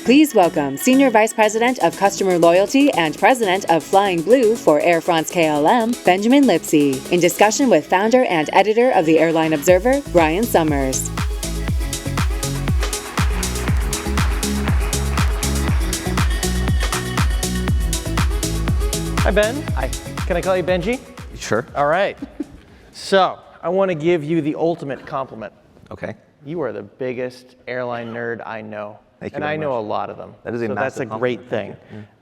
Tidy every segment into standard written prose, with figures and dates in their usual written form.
Please welcome Senior Vice President of Customer Loyalty and President of Flying Blue for Air France-KLM, Benjamin Lipsey, in discussion with founder and editor of the Airline Observer, Brian Summers. Hi, Ben. Hi. Can I call you Benji? Sure. All right. So, I want to give you the ultimate compliment. Okay. You are the biggest airline nerd I know. Thank you and very I know much. a lot of them. That is a so that's a massive great compliment.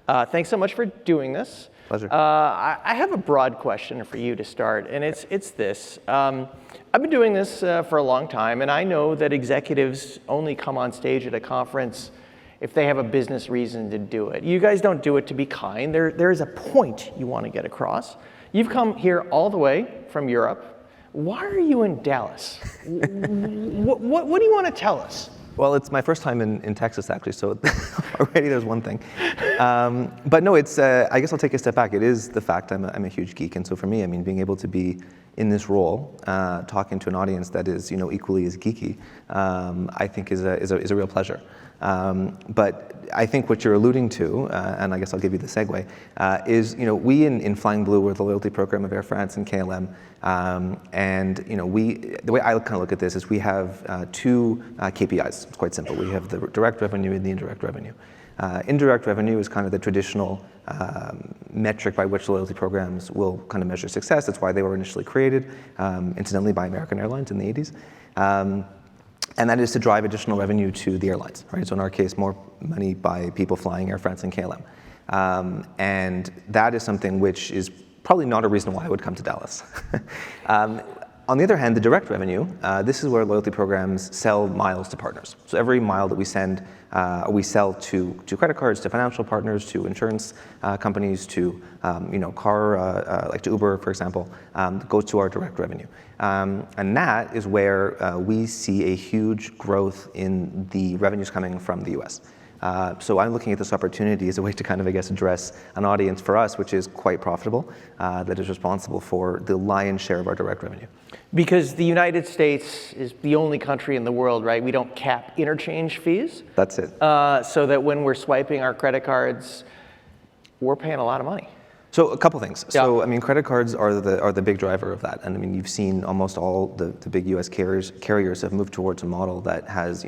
thing. Thanks so much for doing this. Pleasure. I have a broad question for you to start, and it's this. I've been doing this for a long time, and I know that executives only come on stage at a conference if they have a business reason to do it. You guys don't do it to be kind. There is a point you want to get across. You've come here all the way from Europe. Why are you in Dallas? What do you want to tell us? Well, it's my first time in Texas, actually, so already there's one thing. But no, it's. I guess I'll take a step back. It is the fact I'm a huge geek, and so for me, I mean, being able to be in this role, talking to an audience that is, equally as geeky, I think is a real pleasure. But I think what you're alluding to, and I guess I'll give you the segue, is we in Flying Blue, we're the loyalty program of Air France and KLM, and the way I kind of look at this is we have two KPIs. It's quite simple. We have the direct revenue and the indirect revenue. Indirect revenue is kind of the traditional metric by which loyalty programs will kind of measure success. That's why they were initially created, incidentally, by American Airlines in the 80s. And that is to drive additional revenue to the airlines, right? So in our case, more money by people flying Air France and KLM. And that is something which is probably not a reason why I would come to Dallas. On the other hand, the direct revenue, this is where loyalty programs sell miles to partners. So every mile that we send, we sell to credit cards, to financial partners, to insurance companies, to car, like to Uber, for example, goes to our direct revenue. And that is where we see a huge growth in the revenues coming from the US. So I'm looking at this opportunity as a way to kind of, I guess, address an audience for us, which is quite profitable, that is responsible for the lion's share of our direct revenue. Because the United States is the only country in the world, right? We don't cap interchange fees. That's it. So that when we're swiping our credit cards, we're paying a lot of money. So a couple things. Yeah. So I mean, credit cards are the big driver of that, and I mean, you've seen almost all the big U.S. carriers have moved towards a model that has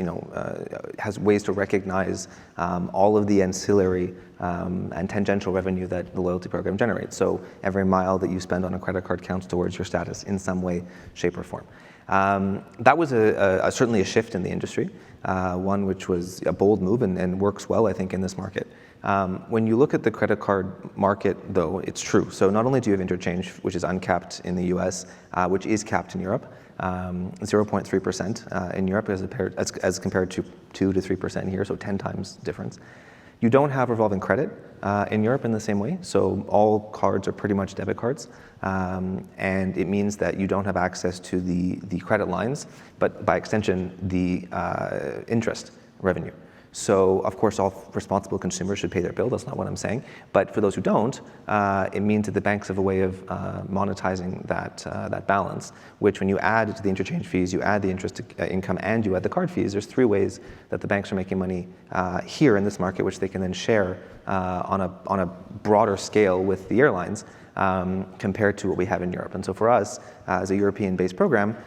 has ways to recognize all of the ancillary and tangential revenue that the loyalty program generates. So every mile that you spend on a credit card counts towards your status in some way, shape, or form. That was certainly a shift in the industry, one which was a bold move and works well, I think, in this market. When you look at the credit card market, though, it's true. So not only do you have interchange, which is uncapped in the US, which is capped in Europe, 0.3% in Europe as compared to 2 to 3% here, so 10 times difference. You don't have revolving credit in Europe in the same way, so all cards are pretty much debit cards, and it means that you don't have access to the credit lines, but by extension, the interest revenue. So, of course, all responsible consumers should pay their bill. That's not what I'm saying. But for those who don't, it means that the banks have a way of monetizing that balance, which when you add to the interchange fees, you add the interest income, and you add the card fees, there's three ways that the banks are making money here in this market, which they can then share on a broader scale with the airlines. Compared to what we have in Europe. And so for us, as a European-based program,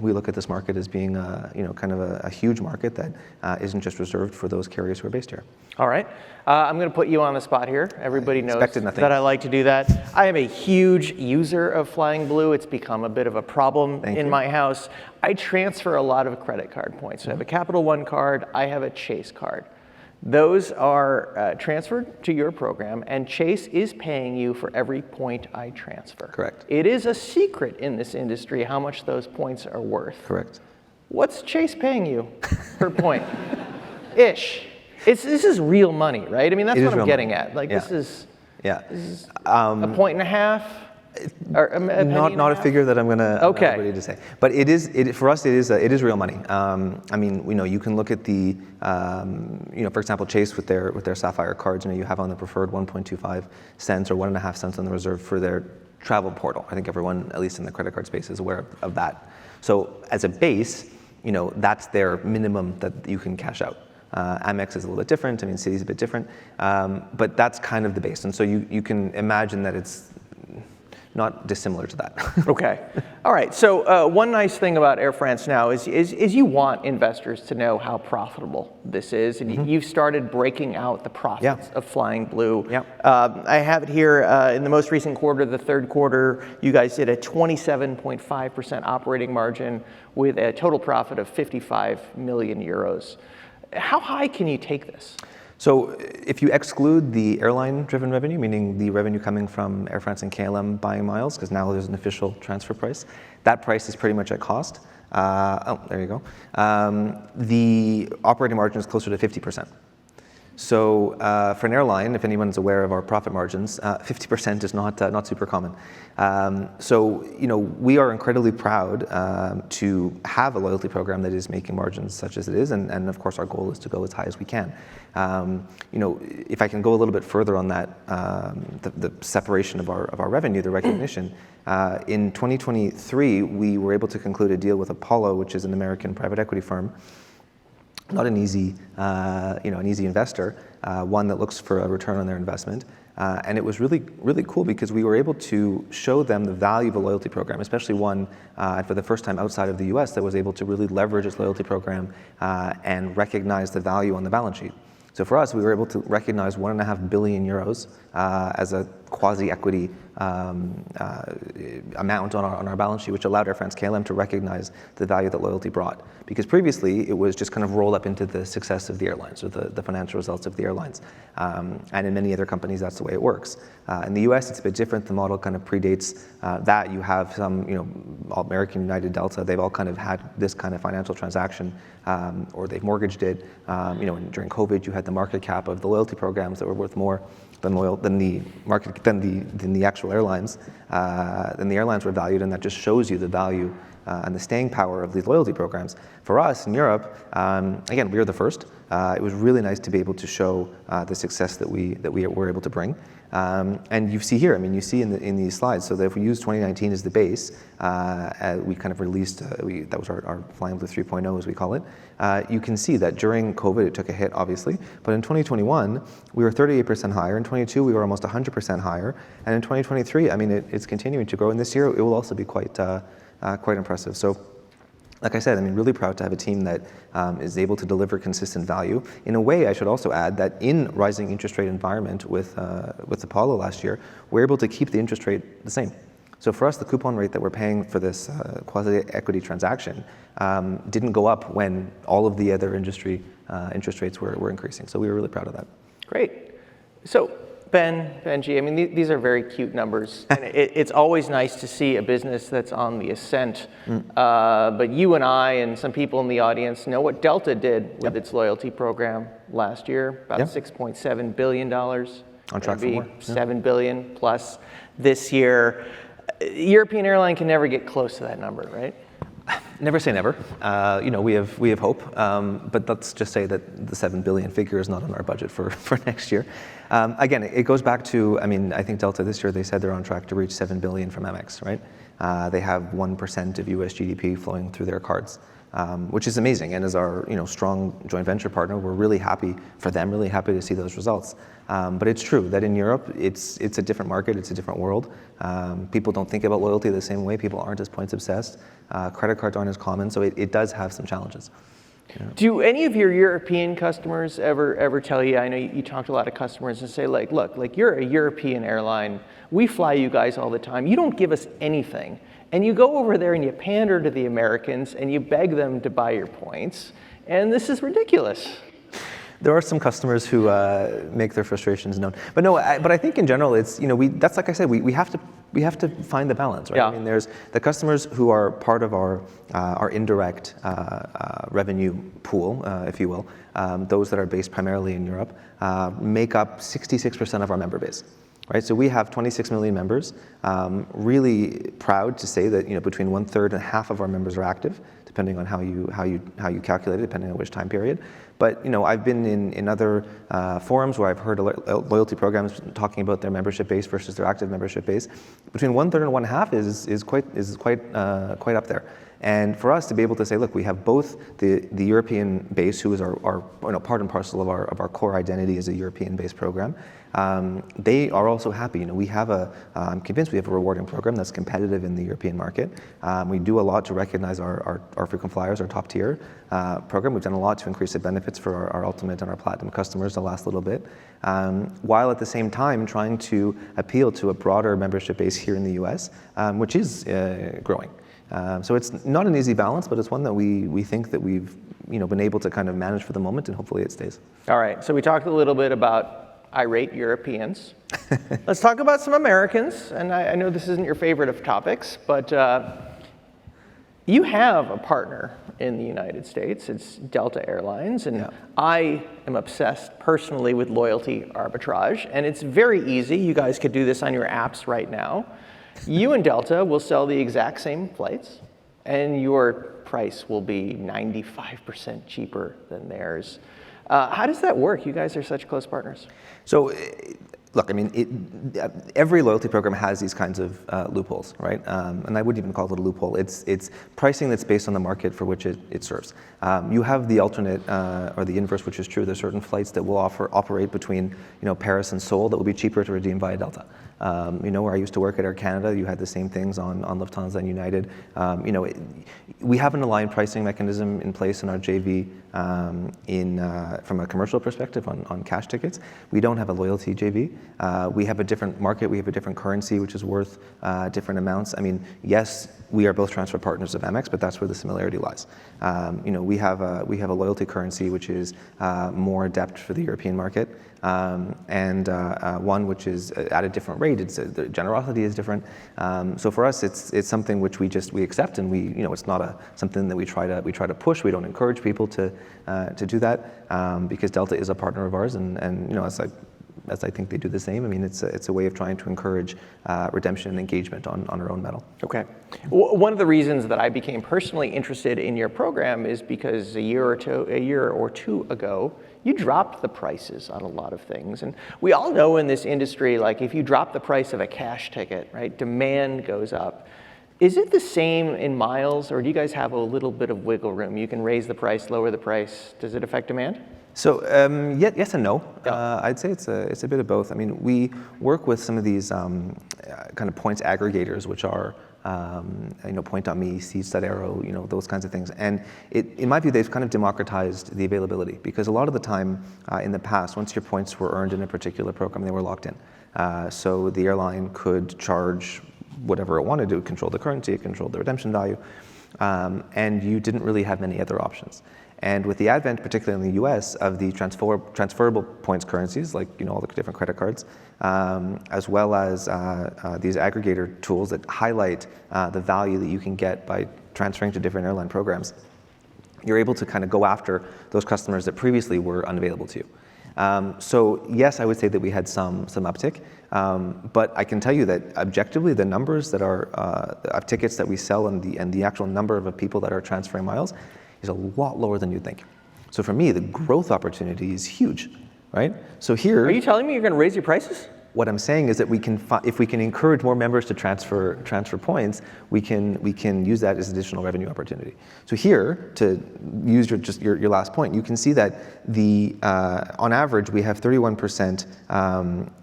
we look at this market as being kind of a huge market that isn't just reserved for those carriers who are based here. All right. I'm going to put you on the spot here. Everybody knows nothing. that I like to do that. I am a huge user of Flying Blue. It's become a bit of a problem in my house. I transfer a lot of credit card points. So I have a Capital One card. I have a Chase card. Those are transferred to your program, and Chase is paying you for every point I transfer. Correct. It is a secret in this industry how much those points are worth. Correct. What's Chase paying you per point? Ish. This is real money, right? I mean, that's what I'm getting at. Like, this is a point and a half. Or not a figure that I'm going to ready to say, but for us it is real money. I mean, you can look at the for example, Chase with their Sapphire cards. You have on the preferred 1.25 cents or 1.5 cents on the reserve for their travel portal. I think everyone, at least in the credit card space, is aware of that. So as a base, that's their minimum that you can cash out. Amex is a little bit different. I mean, Citi's a bit different, but that's kind of the base. And so you can imagine that it's not dissimilar to that. Okay. All right. So one nice thing about Air France now is you want investors to know how profitable this is, and you've started breaking out the profits of Flying Blue. Yeah. I have it here in the most recent quarter, the third quarter. You guys did a 27.5% operating margin with a total profit of 55 million euros. How high can you take this? So if you exclude the airline-driven revenue, meaning the revenue coming from Air France and KLM buying miles, because now there's an official transfer price, that price is pretty much at cost. There you go. The operating margin is closer to 50%. So for an airline, if anyone's aware of our profit margins, 50% is not super common. So we are incredibly proud to have a loyalty program that is making margins such as it is, and of course our goal is to go as high as we can. If I can go a little bit further on that, the separation of our revenue, the recognition. In 2023, we were able to conclude a deal with Apollo, which is an American private equity firm. Not an easy, an easy investor, one that looks for a return on their investment. And it was really, really cool because we were able to show them the value of a loyalty program, especially one for the first time outside of the US that was able to really leverage its loyalty program and recognize the value on the balance sheet. So for us, we were able to recognize 1.5 billion euros as a quasi-equity amount on our balance sheet, which allowed Air France-KLM to recognize the value that loyalty brought. Because previously, it was just kind of rolled up into the success of the airlines or the financial results of the airlines. And in many other companies, that's the way it works. In the US, it's a bit different. The model kind of predates that. You have some, American, United, Delta, they've all kind of had this kind of financial transaction, or they've mortgaged it. And during COVID, you had the market cap of the loyalty programs that were worth more than the actual airlines. Then the airlines were valued, and that just shows you the value and the staying power of these loyalty programs. For us in Europe, again, we were the first. It was really nice to be able to show the success that we were able to bring. And you see here, you see in these slides, so that if we use 2019 as the base, we kind of released, that was our Flying Blue 3.0 as we call it. You can see that during COVID, it took a hit, obviously, but in 2021, we were 38% higher. In 22, we were almost 100% higher. And in 2023, it's continuing to grow. And this year, it will also be quite impressive. So, like I said, really proud to have a team that is able to deliver consistent value. In a way, I should also add that in rising interest rate environment with Apollo last year, we're able to keep the interest rate the same. So for us, the coupon rate that we're paying for this quasi-equity transaction didn't go up when all of the other industry interest rates were increasing. So we were really proud of that. Great. So Benji, these are very cute numbers. And it's always nice to see a business that's on the ascent. But you and I and some people in the audience know what Delta did with its loyalty program last year, about $6.7 billion. On track for more. $7 billion plus this year. European airline can never get close to that number, right? Never say never. We have hope, but let's just say that the 7 billion figure is not on our budget for next year. Again, it goes back to, I think Delta this year, they said they're on track to reach 7 billion from Amex, right? They have 1% of US GDP flowing through their cards, which is amazing. And as our strong joint venture partner, we're really happy for them, really happy to see those results. But it's true that in Europe, it's a different market, it's a different world. People don't think about loyalty the same way. People aren't as points obsessed. Credit cards aren't as common, so it does have some challenges. Do any of your European customers ever tell you, I know you talk to a lot of customers and say, look, you're a European airline. We fly you guys all the time. You don't give us anything. And you go over there and you pander to the Americans and you beg them to buy your points. And this is ridiculous. There are some customers who make their frustrations known, but no. But I think in general, it's that's like I said, we have to find the balance, right? Yeah. There's the customers who are part of our indirect revenue pool, if you will. Those that are based primarily in Europe make up 66% of our member base. Right, so we have 26 million members. Really proud to say that between 1/3 and half of our members are active, depending on how you calculate it, depending on which time period. But I've been in other forums where I've heard loyalty programs talking about their membership base versus their active membership base. Between 1/3 and 1/2 is quite up there. And for us to be able to say, look, we have both the European base, who is our part and parcel of our core identity as a European-based program. They are also happy. We have I'm convinced we have a rewarding program that's competitive in the European market. We do a lot to recognize our frequent flyers, our top tier program. We've done a lot to increase the benefits for our Ultimate and our Platinum customers the last little bit, while at the same time trying to appeal to a broader membership base here in the US, which is growing. So it's not an easy balance, but it's one that we think that we've been able to kind of manage for the moment, and hopefully it stays. All right, so we talked a little bit about irate Europeans. Let's talk about some Americans, and I know this isn't your favorite of topics, but you have a partner in the United States. It's Delta Airlines, and I am obsessed personally with loyalty arbitrage, and it's very easy. You guys could do this on your apps right now. You and Delta will sell the exact same flights, and your price will be 95% cheaper than theirs. How does that work? You guys are such close partners. So, look, I mean, every loyalty program has these kinds of loopholes, right? And I wouldn't even call it a loophole. It's pricing that's based on the market for which it serves. You have the alternate or the inverse, which is true. There's certain flights that will operate between Paris and Seoul that will be cheaper to redeem via Delta. Where I used to work at Air Canada, you had the same things on Lufthansa and United. We have an aligned pricing mechanism in place in our JV from a commercial perspective on cash tickets. We don't have a loyalty JV. We have a different market. We have a different currency, which is worth different amounts. I mean, yes, we are both transfer partners of Amex, but that's where the similarity lies. We have a loyalty currency which is more adept for the European market, and one which is at a different rate. The generosity is different. So for us, it's something which we accept, and it's not something that we try to push. We don't encourage people to do that because Delta is a partner of ours, and as I think they do the same. I mean, it's a way of trying to encourage redemption and engagement on our own metal. Okay. One of the reasons that I became personally interested in your program is because a year or two ago, you dropped the prices on a lot of things. And we all know in this industry, like if you drop the price of a cash ticket, right, demand goes up. Is it the same in miles, or do you guys have a little bit of wiggle room? You can raise the price, lower the price. Does it affect demand? So yes and no. I'd say it's a bit of both. I mean, we work with some of these kind of points aggregators, which are Point.me, Seats.aero, those kinds of things. And in my view, they've kind of democratized the availability, because a lot of the time in the past, once your points were earned in a particular program, they were locked in. So the airline could charge whatever it wanted to, control the currency, it controlled the redemption value, and you didn't really have many other options. And with the advent, particularly in the US, of the transferable points currencies, like all the different credit cards, as well as these aggregator tools that highlight the value that you can get by transferring to different airline programs, you're able to kind of go after those customers that previously were unavailable to you. So yes, I would say that we had some uptick, but I can tell you that objectively, the numbers that are of tickets that we sell and the actual number of people that are transferring miles is a lot lower than you'd think. So for me, the growth opportunity is huge, right? So here, are you telling me you're going to raise your prices? What I'm saying is that if we can encourage more members to transfer points, we can use that as additional revenue opportunity. So here, to use your last point, you can see that on average we have 31%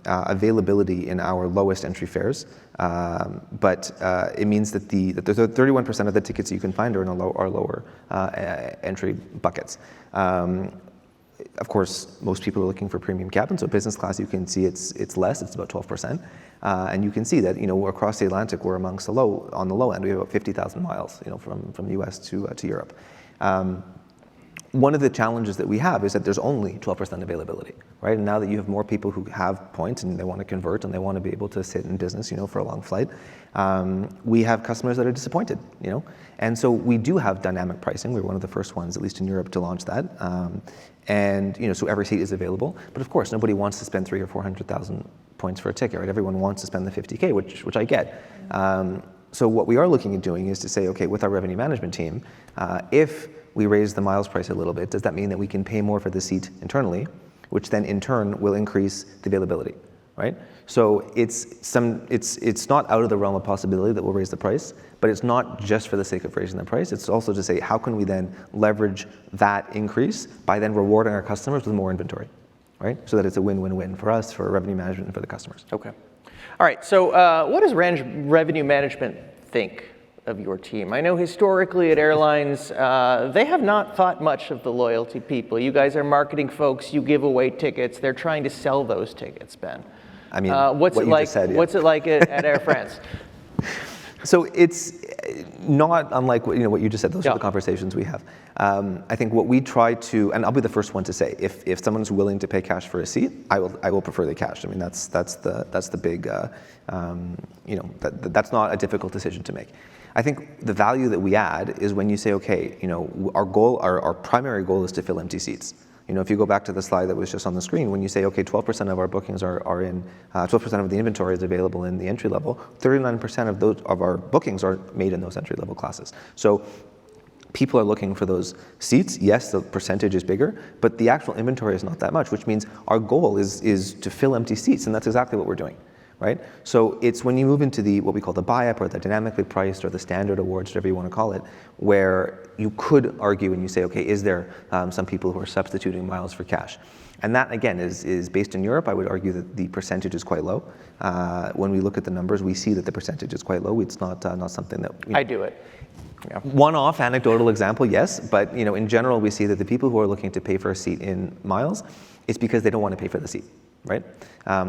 availability in our lowest entry fares, but it means that the 31% of the tickets you can find are in our lower entry buckets. Of course, most people are looking for premium cabin, so business class, you can see it's less, it's about 12%. And you can see that, across the Atlantic, we're amongst on the low end. We have about 50,000 miles, from the US to Europe. One of the challenges that we have is that there's only 12% availability, right? And now that you have more people who have points and they want to convert and they want to be able to sit in business, for a long flight, we have customers that are disappointed, And so we do have dynamic pricing. We were one of the first ones, at least in Europe, to launch that. And so every seat is available. But of course, nobody wants to spend 300,000 or 400,000 points for a ticket, right? Everyone wants to spend the 50K, which I get. So what we are looking at doing is to say, okay, with our revenue management team, if we raise the miles price a little bit, does that mean that we can pay more for the seat internally, which then in turn will increase the availability, right? So it's not out of the realm of possibility that we'll raise the price, but it's not just for the sake of raising the price. It's also to say, how can we then leverage that increase by then rewarding our customers with more inventory, right? So that it's a win-win-win for us, for revenue management, and for the customers. Okay. All right, so what does revenue management think of your team? I know historically at airlines, they have not thought much of the loyalty people. You guys are marketing folks, you give away tickets, they're trying to sell those tickets, Ben. I mean, what's what it you like? just said, yeah. What's it like at Air France? So it's not unlike what you just said. Those are the conversations we have. I think what we try to, and I'll be the first one to say, if someone's willing to pay cash for a seat, I will prefer the cash. I mean, that's the big, that's not a difficult decision to make. I think the value that we add is when you say, okay, our primary goal is to fill empty seats. If you go back to the slide that was just on the screen, when you say, okay, 12% of our bookings are in, 12% of the inventory is available in the entry level, 39% of our bookings are made in those entry level classes. So people are looking for those seats. Yes, the percentage is bigger, but the actual inventory is not that much, which means our goal is to fill empty seats, and that's exactly what we're doing. Right? So it's when you move into what we call the buy-up or the dynamically priced or the standard awards, whatever you want to call it, where you could argue and you say, okay, is there some people who are substituting miles for cash? And that, again, is based in Europe. I would argue that the percentage is quite low. When we look at the numbers, we see that the percentage is quite low. It's not something that... I do it. Yeah. One-off anecdotal example, yes, but in general, we see that the people who are looking to pay for a seat in miles, it's because they don't want to pay for the seat. Right?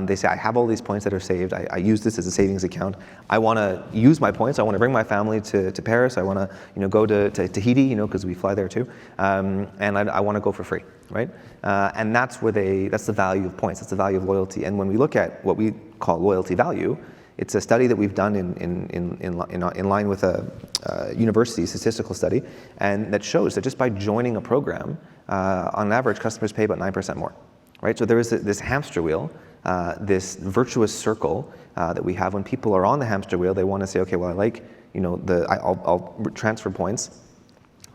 They say, I have all these points that are saved. I use this as a savings account. I want to use my points. I want to bring my family to Paris. I want to go to Tahiti, because we fly there too. And I want to go for free, right? And that's the value of points. That's the value of loyalty. And when we look at what we call loyalty value, it's a study that we've done in line with a university statistical study, and that shows that just by joining a program, on average, customers pay about 9% more. Right, so there is this hamster wheel, this virtuous circle that we have. When people are on the hamster wheel, they want to say, okay, well, I like, I'll transfer points.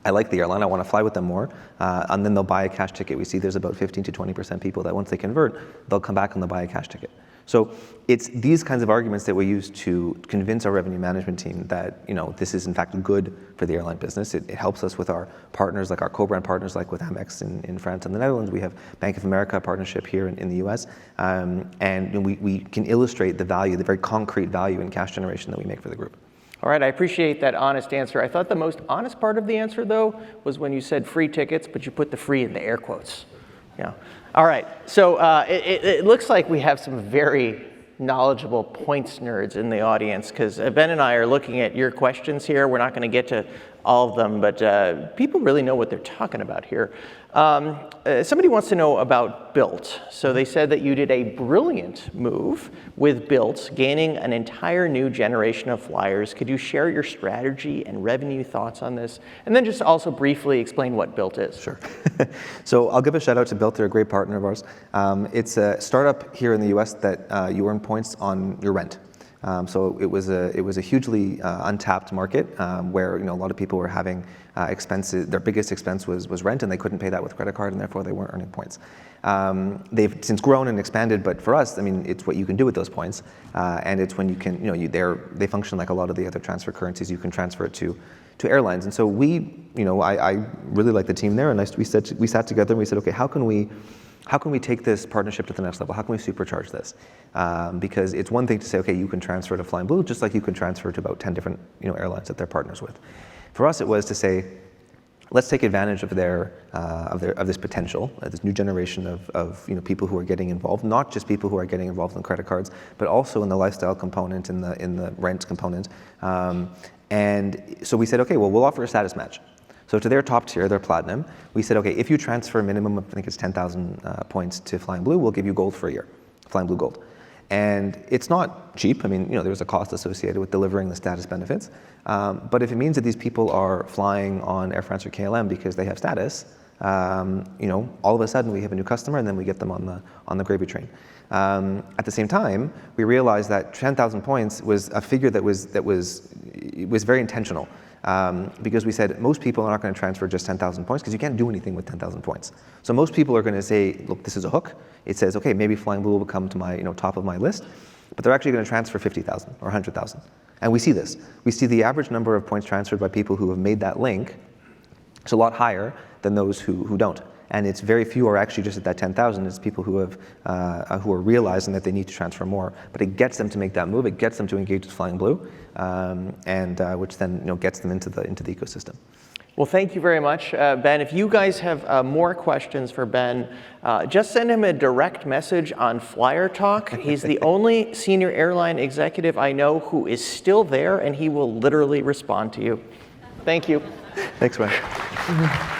I like the airline. I want to fly with them more, and then they'll buy a cash ticket. We see there's about 15 to 20% people that once they convert, they'll come back and they'll buy a cash ticket. So it's these kinds of arguments that we use to convince our revenue management team that this is in fact good for the airline business. It helps us with our partners, like our co-brand partners, like with Amex in France and the Netherlands. We have Bank of America partnership here in the US, and we can illustrate the value, the very concrete value in cash generation that we make for the group. All right, I appreciate that honest answer. I thought the most honest part of the answer, though, was when you said free tickets, but you put the free in the air quotes. Yeah. All right, so it looks like we have some very knowledgeable points nerds in the audience, because Ben and I are looking at your questions here. We're not going to get to all of them, but people really know what they're talking about here. Somebody wants to know about Bilt. So they said that you did a brilliant move with Bilt, gaining an entire new generation of flyers. Could you share your strategy and revenue thoughts on this? And then just also briefly explain what Bilt is. Sure. So I'll give a shout out to Bilt. They're a great partner of ours. It's a startup here in the US that you earn points on your rent. So it was a hugely untapped market where a lot of people were having expenses. Their biggest expense was rent, and they couldn't pay that with credit card, and therefore they weren't earning points. They've since grown and expanded, but for us, I mean, it's what you can do with those points, and it's when you can, they function like a lot of the other transfer currencies. You can transfer it to airlines, and so I really like the team there, and we sat together and we said, okay, how can we take this partnership to the next level? How can we supercharge this? Because it's one thing to say, okay, you can transfer to Flying Blue, just like you can transfer to about 10 different airlines that they're partners with. For us, it was to say, let's take advantage of this potential, this new generation of people who are getting involved, not just people who are getting involved in credit cards, but also in the lifestyle component, in the rent component. And so we said, okay, well, we'll offer a status match. So to their top tier, their platinum, we said, okay, if you transfer a minimum of, I think it's 10,000 points to Flying Blue, we'll give you gold for a year, Flying Blue Gold. And it's not cheap. I mean, there's a cost associated with delivering the status benefits. But if it means that these people are flying on Air France or KLM because they have status, all of a sudden we have a new customer, and then we get them on the gravy train. At the same time, we realized that 10,000 points was a figure that was very intentional. because we said most people are not going to transfer just 10,000 points because you can't do anything with 10,000 points. So most people are going to say, look, this is a hook. It says, okay, maybe Flying Blue will come to my top of my list, but they're actually going to transfer 50,000 or 100,000. And we see this. We see the average number of points transferred by people who have made that link is a lot higher than those who don't. And it's very few are actually just at that 10,000. It's people who are realizing that they need to transfer more. But it gets them to make that move. It gets them to engage with Flying Blue, which then gets them into the ecosystem. Well, thank you very much, Ben. If you guys have more questions for Ben, just send him a direct message on Flyer Talk. He's the only senior airline executive I know who is still there, and he will literally respond to you. Thank you. Thanks, Ryan.